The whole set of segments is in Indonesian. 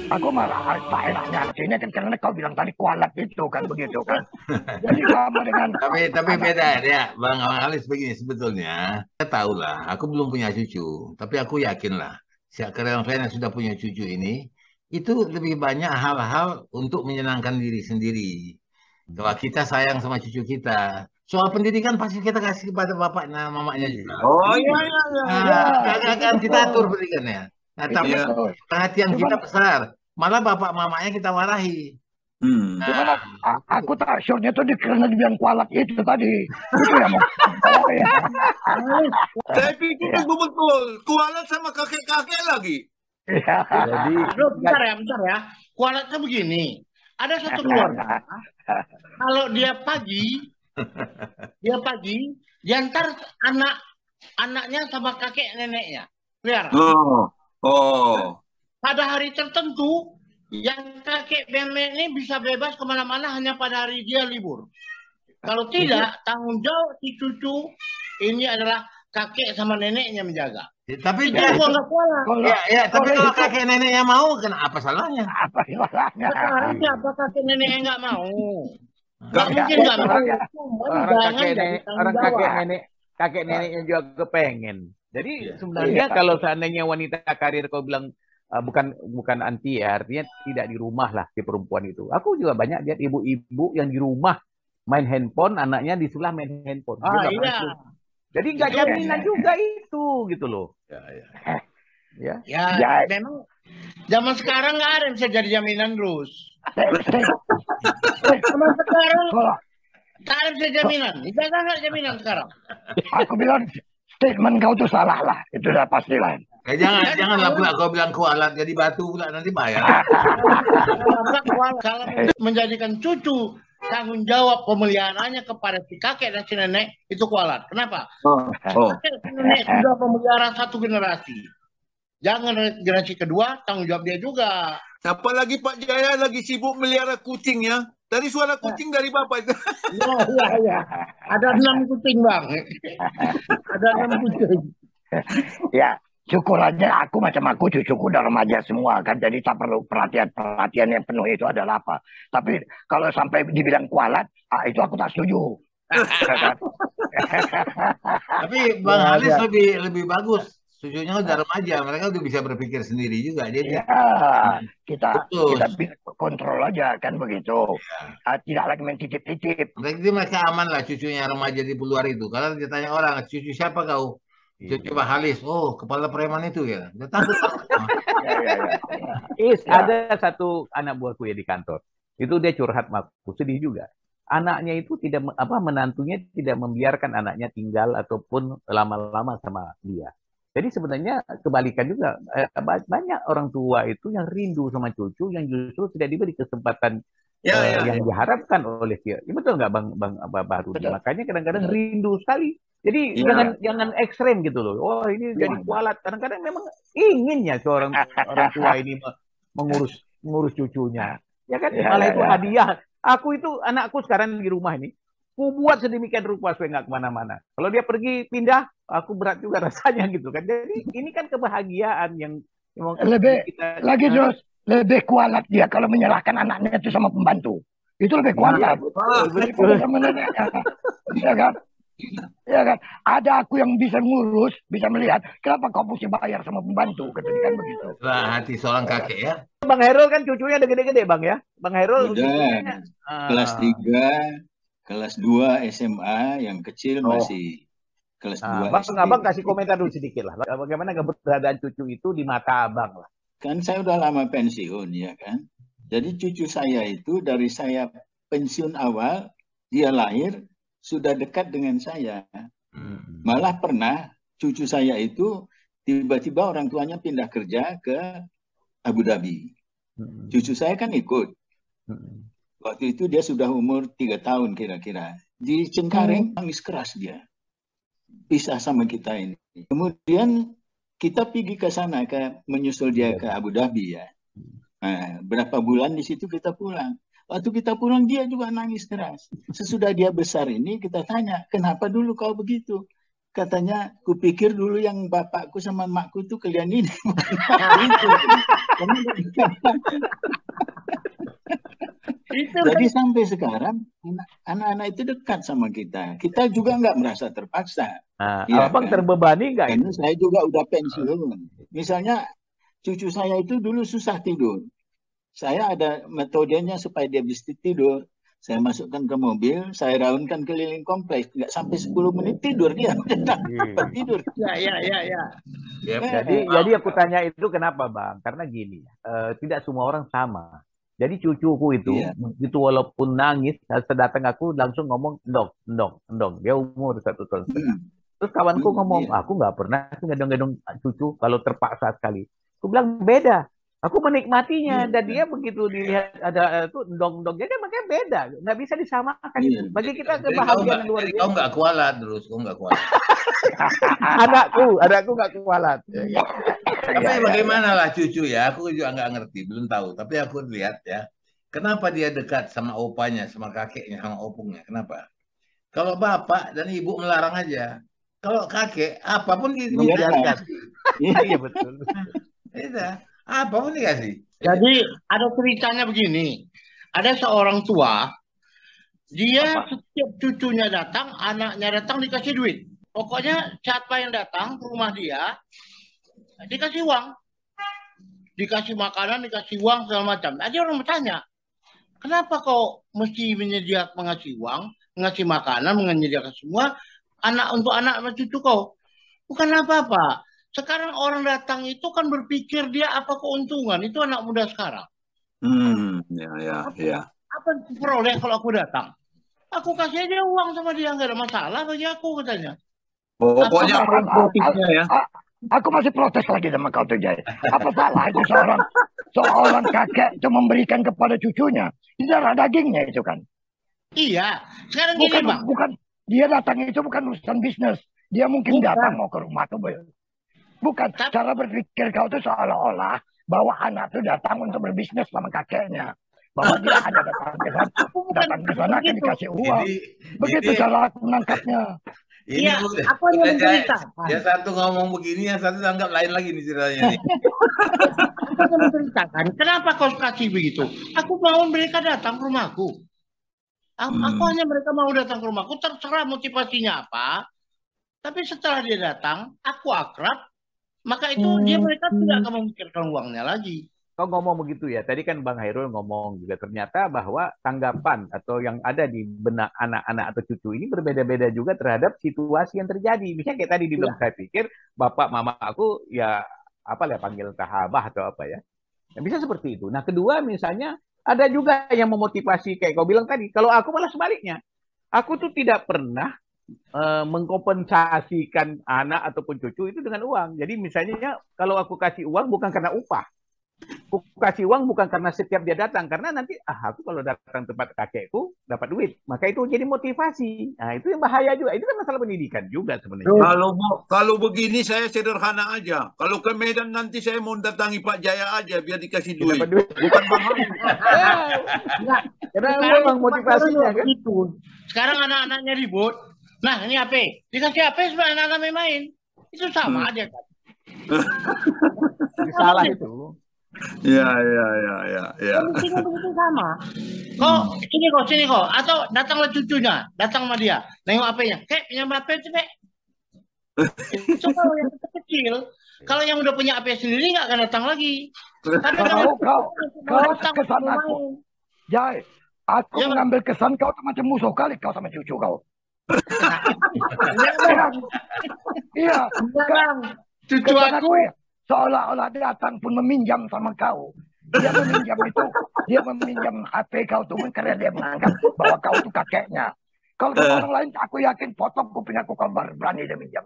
Aku malah tak enaknya hatinya kan karena kau bilang tadi kualat itu kan begitu kan. Jadi sama dengan Tapi anak. beda ya, Bang Alis begini sebetulnya. Saya tahu lah, aku belum punya cucu, tapi aku yakin lah, kalian yang sudah punya cucu ini, itu lebih banyak hal-hal untuk menyenangkan diri sendiri. Kalau kita sayang sama cucu kita, soal pendidikan pasti kita kasih kepada bapak dan mamanya juga. Oh iya Iya. iya iya. Ya, Nah, itu akan kita atur betul. pendidikannya. Nah, Itu tapi Iya. betul. perhatian Cuman kita besar. Malah bapak mamanya kita marahi. Hmm. cuman Nah, aku tak sure-nya tuh karena dibilang kualat itu tadi. Itu yang mau saya. Saya pikir Ya. itu betul. Kualat sama kakek-kakek lagi. Ya. Jadi Aduh, bentar ya. Kualatnya begini. Ada satu keluarga, kalau dia pagi, diantar anaknya sama kakek neneknya. Lihat, Oh. Oh. pada hari tertentu, yang kakek nenek ini bisa bebas kemana-mana hanya pada hari dia libur. Kalau tidak, tanggung jawab si cucu ini adalah kakek sama neneknya menjaga. tapi Itu gua nggak kualat. Kalau tapi kalau kalau itu kakek neneknya mau, kenapa salahnya? apa salahnya? Sekarang siapa kakek neneknya nggak mau? Nggak Ya, mungkin nggak mau. ya. Cuman orang jangan kakek jadi nenek, tanggung orang jawab. kakek neneknya juga kepengen. Jadi Iya. sebenarnya Iya. kalau seandainya wanita karir kau bilang bukan anti ya, artinya tidak di rumah lah si perempuan itu. Aku juga banyak lihat ibu-ibu yang di rumah main handphone, anaknya di sebelah main handphone. Dia nggak pernah Iya. keluar. Jadi nggak Itu jaminan juga itu gitu loh. Ya, ya. Ya. ya Ya. memang zaman sekarang nggak ada yang bisa jadi jaminan terus. Saya- Zaman sekarang Kalau nggak ada yang bisa jaminan. Dijaga nggak jaminan sekarang? aku bilang statement kau tuh salah lah, itu udah pasti lah. Janganlah pula kau bilang kualat jadi batu pula nanti bayar. Kalau menjadikan cucu tanggung jawab pemeliharaannya kepada si kakek dan si nenek itu kualat. Kenapa? Oh. Oh. Kakek dan nenek sudah memelihara satu generasi. Jangan generasi kedua tanggung jawab dia juga. Apalagi Pak Jaya lagi sibuk melihara kucing ya. Tadi suara kucing dari Bapak itu. Iya. Ada 6 kucing bang. Ada 6 kucing. Ya, syukur aja aku macam aku cucuku udah remaja semua kan, jadi tak perlu perhatian yang penuh itu adalah apa. Tapi kalau sampai dibilang kualat, itu aku tak setuju. Tapi Bang Halis lebih bagus. Cucunya udah remaja, mereka udah bisa berpikir sendiri juga. Jadi Ya, kita betul. kontrol aja kan begitu. Tidak lagi main titip-titip. Berarti mereka aman lah cucunya remaja di luar itu. Kalau ditanya orang, cucu siapa kau? Cucu Bang Halis. Oh, kepala preman itu ya. Udah takut. Ada satu anak buahku ya di kantor. Itu dia curhat sama aku, sedih juga. Anaknya itu menantunya tidak membiarkan anaknya tinggal ataupun lama-lama sama dia. Jadi sebenarnya kebalikan juga, banyak orang tua itu yang rindu sama cucu yang justru tidak diberi kesempatan yang diharapkan oleh dia. Ya, betul nggak Bang Bahrudi? Makanya kadang-kadang rindu sekali. Jadi jangan ekstrem gitu loh. Oh ini jadi kualat. Kadang-kadang memang inginnya seorang orang tua ini mengurus cucunya. Ya kan, malah itu hadiah. Anakku sekarang di rumah ini, aku buat sedemikian rupa supaya nggak kemana-mana. Kalau dia pergi pindah, aku berat juga rasanya gitu kan. Jadi ini kan kebahagiaan yang lebih kita, lagi terus lebih kualat dia kalau menyerahkan anaknya itu sama pembantu. Itu lebih kualat. Daripada sama neneknya. Ya kan? Ya kan? Ada aku yang bisa ngurus, bisa melihat. Kenapa kau mesti bayar sama pembantu? Kan begitu. Lah hati seorang kakek ya. Bang Hairul kan cucunya udah gede-gede Bang ya. Bang Hairul udah kelas 3, kelas 2 SMA, yang kecil masih kelas 2 SD. Abang kasih komentar dulu sedikit lah. Bagaimana keberadaan cucu itu di mata Abang lah. Kan saya udah lama pensiun ya kan. Jadi cucu saya itu dari saya pensiun awal, dia lahir sudah dekat dengan saya. Malah pernah cucu saya itu tiba-tiba orang tuanya pindah kerja ke Abu Dhabi. Cucu saya kan ikut. Waktu itu dia sudah umur 3 tahun kira-kira. Di Cengkareng nangis keras dia. Pisah sama kita ini. Kemudian kita pergi ke sana, menyusul dia ke Abu Dhabi ya. Nah, berapa bulan di situ kita pulang. Waktu kita pulang dia juga nangis keras. Sesudah dia besar ini kita tanya, kenapa dulu kau begitu? Katanya, kupikir dulu yang bapakku sama emakku tuh kalian ini. Bukan itu. Jadi sampai sekarang anak-anak itu dekat sama kita. Kita juga nggak merasa terpaksa. Ya, abang kan? Terbebani nggak? Karena saya juga udah pensiun. Misalnya cucu saya itu dulu susah tidur. Saya ada metodenya supaya dia bisa tidur. Saya masukkan ke mobil, saya raunkan keliling kompleks. Nggak sampai 10 menit tidur dia. Tidur. Ya. Jadi aku tanya itu kenapa, Bang? Karena gini, tidak semua orang sama. Jadi cucuku itu, begitu walaupun nangis, sedatang aku langsung ngomong, ndong. Dia umur 1 tahun setengah. Terus kawanku ngomong, aku nggak pernah ngedong-ngedong cucu kalau terpaksa sekali. Aku bilang, beda. Aku menikmatinya. Dan dia begitu dilihat ada itu ndong-ndong. Jadi makanya beda. Nggak bisa disamakan. Bagi kita kebahagiaan luar biasa. Kau nggak kualat terus, kau nggak kualat. anakku nggak kualat. Tapi bagaimana lah cucu ya, aku juga nggak ngerti, belum tahu. Tapi aku lihat ya, kenapa dia dekat sama opanya, sama kakeknya, sama opungnya, kenapa? Kalau bapak dan ibu melarang aja, kalau kakek apapun dibiarkan. Iya betul. Apapun dikasih. Jadi ada ceritanya begini, ada seorang tua, dia setiap cucunya datang, anaknya datang dikasih duit. Pokoknya siapa yang datang ke rumah dia, dikasih uang, dikasih makanan, dikasih uang segala macam. Ada orang bertanya, kenapa kau mesti mengasih uang, mengasih makanan, menyediakan semua untuk anak cucu kau? Bukan apa-apa. Sekarang orang datang itu kan berpikir dia apa keuntungan. Itu anak muda sekarang. Apa yang peroleh kalau aku datang? Aku kasih dia uang sama dia, nggak ada masalah bagi aku katanya. Pokoknya profitnya ya. Aku masih protes lagi sama kau tuh, Jai. Apa salah itu seorang kakek itu memberikan kepada cucunya? Itu darah dagingnya itu kan. Iya. Sekarang gini, Bang. Bukan dia datang itu bukan urusan bisnis. Dia mungkin datang mau ke rumah tuh. Bukan. Cara berpikir kau tuh seolah-olah bahwa anak tuh datang untuk berbisnis sama kakeknya. Bahwa dia ada datang ke sana kan dikasih uang. Begitu cara aku menangkapnya. Iya, aku hanya menceritakan. Yang satu ngomong begini, yang satu anggap lain lagi nih ceritanya nih. Aku hanya menceritakan, kenapa kau kasih begitu? Aku mau mereka datang ke rumahku. Aku hanya mereka mau datang ke rumahku, terserah motivasinya apa. Tapi setelah dia datang, aku akrab, maka itu mereka tidak akan memikirkan uangnya lagi. Kau ngomong begitu ya, tadi kan Bang Hairul ngomong juga ternyata bahwa tanggapan atau yang ada di benak anak-anak atau cucu ini berbeda-beda juga terhadap situasi yang terjadi. Misalnya kayak tadi dibilang, saya pikir bapak mama aku ya panggil sahabat atau apa ya. Nah, bisa seperti itu. Nah kedua misalnya ada juga yang memotivasi kayak kau bilang tadi. Kalau aku malah sebaliknya, aku tuh tidak pernah mengkompensasikan anak ataupun cucu itu dengan uang. Jadi misalnya kalau aku kasih uang bukan karena upah. Aku kasih uang bukan karena setiap dia datang, karena nanti aku kalau datang tempat kakekku dapat duit, maka itu jadi motivasi. Nah itu yang bahaya juga. Itu kan masalah pendidikan juga sebenarnya. Kalau begini saya sederhana aja. Kalau ke Medan nanti saya mau datangi Pak Jaya aja biar dikasih duit. Bukan mahal. Karena memang motivasinya kan. Sekarang anak-anaknya ribut. Nah ini HP, dikasih HP supaya anak-anak main. Itu sama aja kan. Salah itu. Ya. Itu sama. Sini kok. Atau datanglah cucunya, datang sama dia, nengok HP-nya. Pinjam HP itu, Itu kalau yang kecil. Kalau yang udah punya HP sendiri nggak akan datang lagi. Tapi kau kesan aku. Jai, aku mengambil kesan kau macam musuh kali kau sama cucu kau. Iya. Cucu aku ya. Seolah-olah datang pun meminjam sama kau. Dia meminjam HP kau tuh karena dia menganggap bahwa kau tuh kakeknya. Kalau orang lain, aku yakin potong kuping aku kau berani dia minjam.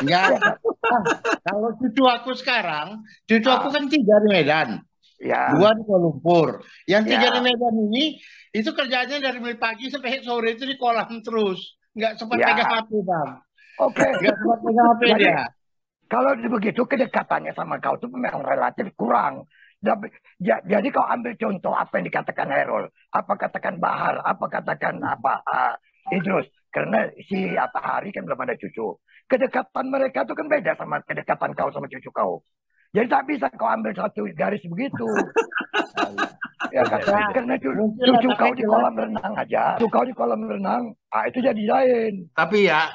Ya, kalau cucu aku sekarang, cucu aku kan 3 di Medan, 2 di Kuala Lumpur. Yang 3 di Medan ini, itu kerjanya dari mulai pagi sampai sore itu di kolam terus. Nggak sempat pegang HP, Bang. Oke. Nggak sempat pegang HP dia. Kalau begitu kedekatannya sama kau itu memang relatif kurang. Jadi kau ambil contoh apa yang dikatakan Hairul, apa katakan Bahar, apa katakan Idrus. Karena si Hari kan belum ada cucu. Kedekatan mereka itu kan beda sama kedekatan kau sama cucu kau. Jadi tak bisa kau ambil satu garis begitu. Ya kan? Karena cucu kau di kolam renang aja, cucu kau di kolam renang, itu jadi lain. Tapi ya,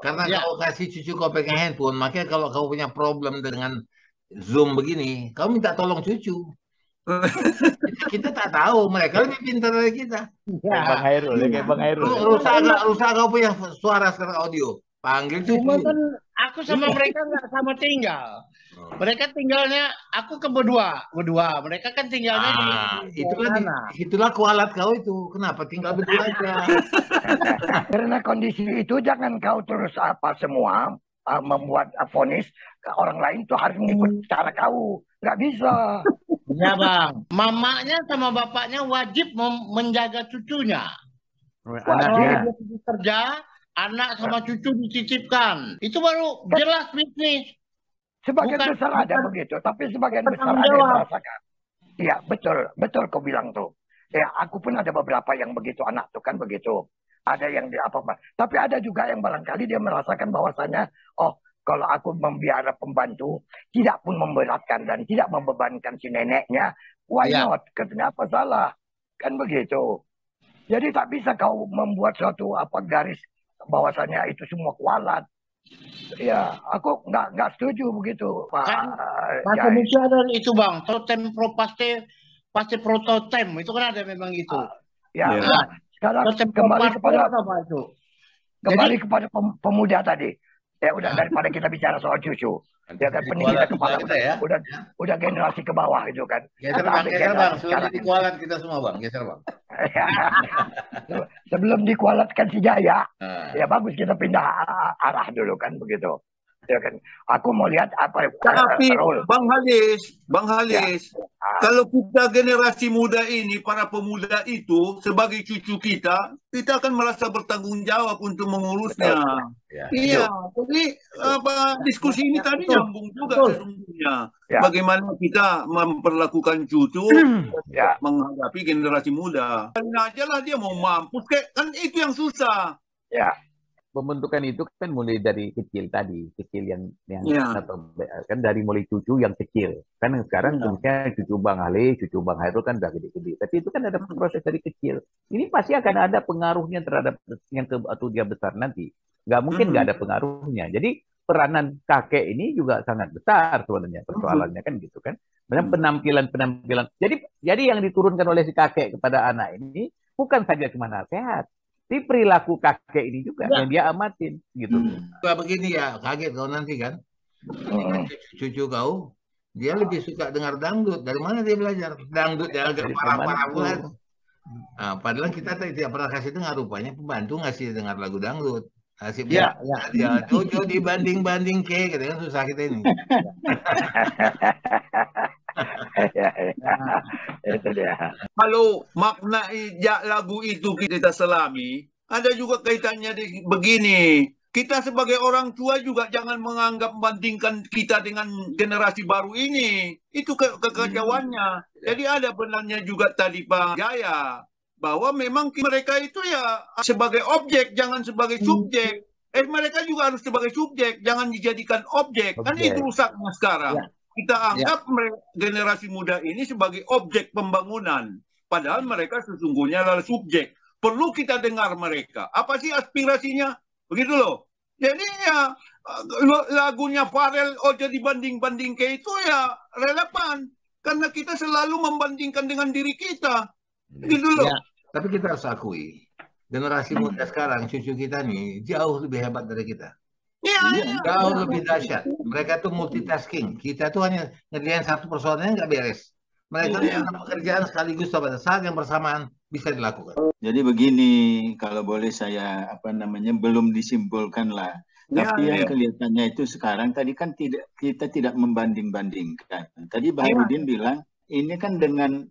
karena kau kasih cucu kau pegang handphone, makanya kalau kau punya problem dengan Zoom begini, kau minta tolong cucu. Kita tak tahu, mereka lebih pintar dari kita. Kayak Bang Hairul, kayak Bang Hairul. Rusak kau punya suara sekarang audio. Panggil cucu. Cuma kan aku sama mereka nggak sama tinggal. Mereka tinggalnya, aku ke berdua. Mereka kan tinggalnya di itulah kualat kau itu. Kenapa tinggal berdua aja? Karena kondisi itu jangan kau terus semua membuat vonis ke orang lain tuh harus mengikut cara kau. Nggak bisa. Ya Bang, mamanya sama bapaknya wajib menjaga cucunya. Anaknya Kerja, anak sama cucu dititipkan. Itu baru jelas bisnis. Sebagian besar ada begitu, tapi sebagian besar ada yang merasakan. Iya, betul kau bilang tuh. Ya, aku pun ada beberapa yang begitu, anak tuh kan begitu. Ada yang di apa-apa. Tapi ada juga yang barangkali dia merasakan bahwasanya, oh, kalau aku membiara pembantu, tidak pun memberatkan dan tidak membebankan si neneknya, why not? Katanya apa salah? Kan begitu. Jadi tak bisa kau membuat suatu garis bahwasanya itu semua kualat. Ya, aku nggak setuju begitu, Pak. Bahasa Indonesia ada itu Bang, totem pro pasti prototem itu kan ada memang itu. Sekarang kembali kepada pemuda tadi. Ya udah, daripada kita bicara soal cucu. Ya kan pendidikan kepala ya. udah generasi ke bawah itu kan. Geser bang, sebelum dikualat kita semua bang, geser bang. Sebelum dikualatkan si Jaya, ya bagus kita pindah arah dulu kan begitu. Ya kan, aku mau lihat apa. Tapi Bang Halis, kalau kita generasi muda ini, para pemuda itu sebagai cucu kita akan merasa bertanggung jawab untuk mengurusnya. Iya, jadi diskusi ini tadi nyambung juga sesungguhnya. Bagaimana kita memperlakukan cucu menghadapi generasi muda. Dan aja lah dia mau mampus, kan itu yang susah. Ya. Pembentukan itu kan mulai dari kecil tadi, kecil yang kan dari mulai cucu yang kecil. Kan sekarang misalnya cucu Bang Ali, cucu Bang Hairul kan udah gede-gede. Tapi itu kan ada proses dari kecil. Ini pasti akan ada pengaruhnya terhadap yang atau dia besar nanti. Nggak mungkin nggak ada pengaruhnya. Jadi peranan kakek ini juga sangat besar sebenarnya persoalannya kan gitu kan. Penampilan. Jadi yang diturunkan oleh si kakek kepada anak ini bukan saja cuma nasihat. Di perilaku kakek ini juga yang dia amatin gitu. Begini ya, kaget kau nanti kan. Cucu kau, dia lebih suka dengar dangdut. Dari mana dia belajar? Dangdut yang agak parah-parah buat. Padahal kita tidak pernah kasih dengar, rupanya pembantu ngasih dengar lagu dangdut. Asip dia Jojo dibanding-banding gitu kan susah kita ini. Itu dia. Kalau makna lagu itu kita selami, ada juga kaitannya begini. Kita sebagai orang tua juga jangan membandingkan kita dengan generasi baru ini. Itu kekacauannya. Jadi ada benarnya juga tadi Pak Jaya, bahwa memang mereka itu ya sebagai objek, jangan sebagai subjek. Mereka juga harus sebagai subjek, jangan dijadikan objek. Kan itu rusaknya sekarang. Kita anggap generasi muda ini sebagai objek pembangunan. Padahal mereka sesungguhnya adalah subjek. Perlu kita dengar mereka. Apa sih aspirasinya? Begitu loh. Jadi ya lagunya Farel jadi banding-banding kayak itu ya relevan. Karena kita selalu membandingkan dengan diri kita. Gitu loh. Tapi kita harus akui, generasi muda sekarang, cucu kita nih, jauh lebih hebat dari kita. Jauh lebih dahsyat. Mereka tuh multitasking. Kita tuh hanya ngerjain satu persoalannya nggak beres. Mereka pekerjaan sekaligus pada saat yang bersamaan bisa dilakukan. Jadi begini, kalau boleh saya belum disimpulkan lah. Tapi yang kelihatannya itu sekarang tadi kan kita tidak membanding-bandingkan. Tadi Baharudin bilang ini kan dengan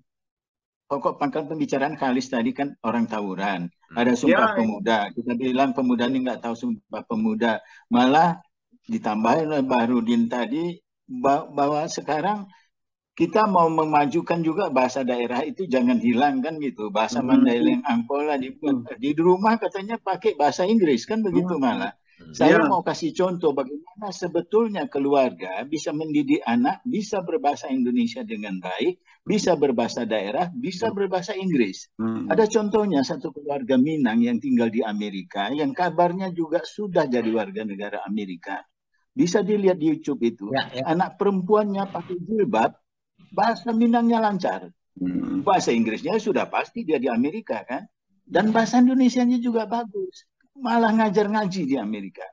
pokok pangkal pembicaraan Khalis tadi kan orang tawuran. Ada Sumpah Pemuda. Kita bilang pemuda ini nggak tahu Sumpah Pemuda. Malah ditambahin oleh Baharudin tadi bahwa sekarang kita mau memajukan juga bahasa daerah itu jangan hilang kan gitu. Bahasa Mandailing Angkola di rumah katanya pakai bahasa Inggris kan begitu malah. Saya mau kasih contoh bagaimana sebetulnya keluarga bisa mendidik anak, bisa berbahasa Indonesia dengan baik, bisa berbahasa daerah, bisa berbahasa Inggris. Ada contohnya satu keluarga Minang yang tinggal di Amerika, yang kabarnya juga sudah jadi warga negara Amerika. Bisa dilihat di YouTube itu. Anak perempuannya pakai jilbab, bahasa Minangnya lancar. Bahasa Inggrisnya sudah pasti dia di Amerika kan. Dan bahasa Indonesianya juga bagus. Malah ngajar ngaji di Amerika.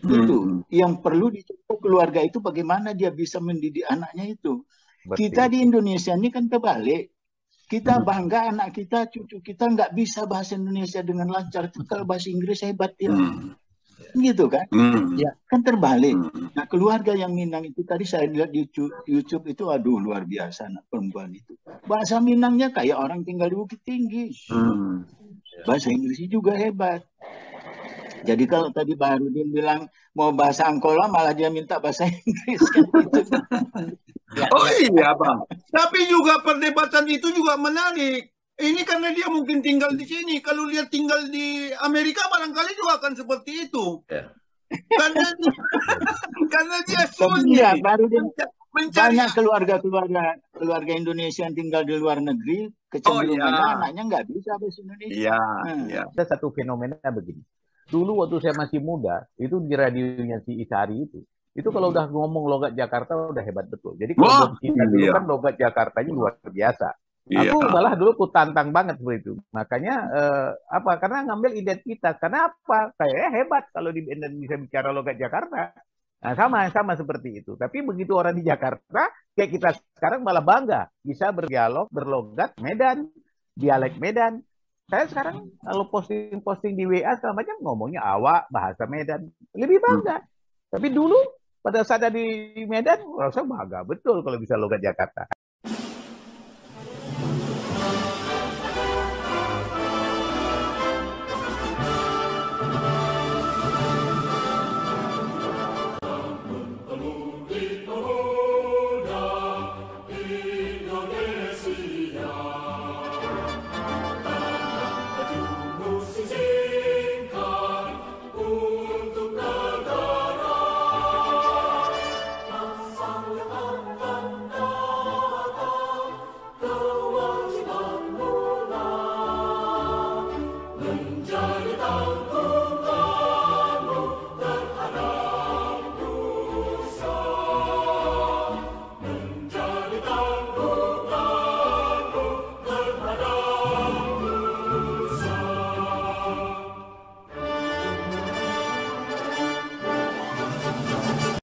Itu yang perlu dicontoh keluarga itu, bagaimana dia bisa mendidik anaknya itu. Kita di Indonesia ini kan terbalik. Kita bangga anak kita, cucu kita nggak bisa bahasa Indonesia dengan lancar. Kalau bahasa Inggris hebat dia. Gitu kan? Ya, kan terbalik. Nah, keluarga yang Minang itu tadi saya lihat di YouTube itu, aduh luar biasa anak perempuan itu. Bahasa Minangnya kayak orang tinggal di Bukit Tinggi. Bahasa Inggrisnya juga hebat. Jadi kalau tadi Baharudin bilang mau bahasa Angkola, malah dia minta bahasa Inggris kan gitu. Oh iya Bang. Tapi juga perdebatan itu juga menarik. Ini karena dia mungkin tinggal di sini. Kalau dia tinggal di Amerika barangkali juga akan seperti itu. Karena dia sunyi. Ya, banyak keluarga Indonesia yang tinggal di luar negeri, kecenderungannya anaknya nggak bisa bahasa Indonesia. Ada satu fenomena begini. Dulu waktu saya masih muda, itu di radionya si Isari itu kalau udah ngomong logat Jakarta udah hebat betul. Jadi kalau kita dulu kan logat Jakartanya luar biasa. Aku malah dulu ku tantang banget seperti itu. Makanya karena ngambil identitas. Karena apa? Kayaknya hebat kalau di Indonesia bicara logat Jakarta. Nah, sama seperti itu. Tapi begitu orang di Jakarta, kayak kita sekarang malah bangga bisa berdialog, berlogat Medan, dialek Medan. Saya sekarang kalau posting di WA segala macam ngomongnya awak, bahasa Medan. Lebih bangga. Tapi dulu pada saat ada di Medan, rasa bangga betul kalau bisa logat Jakarta.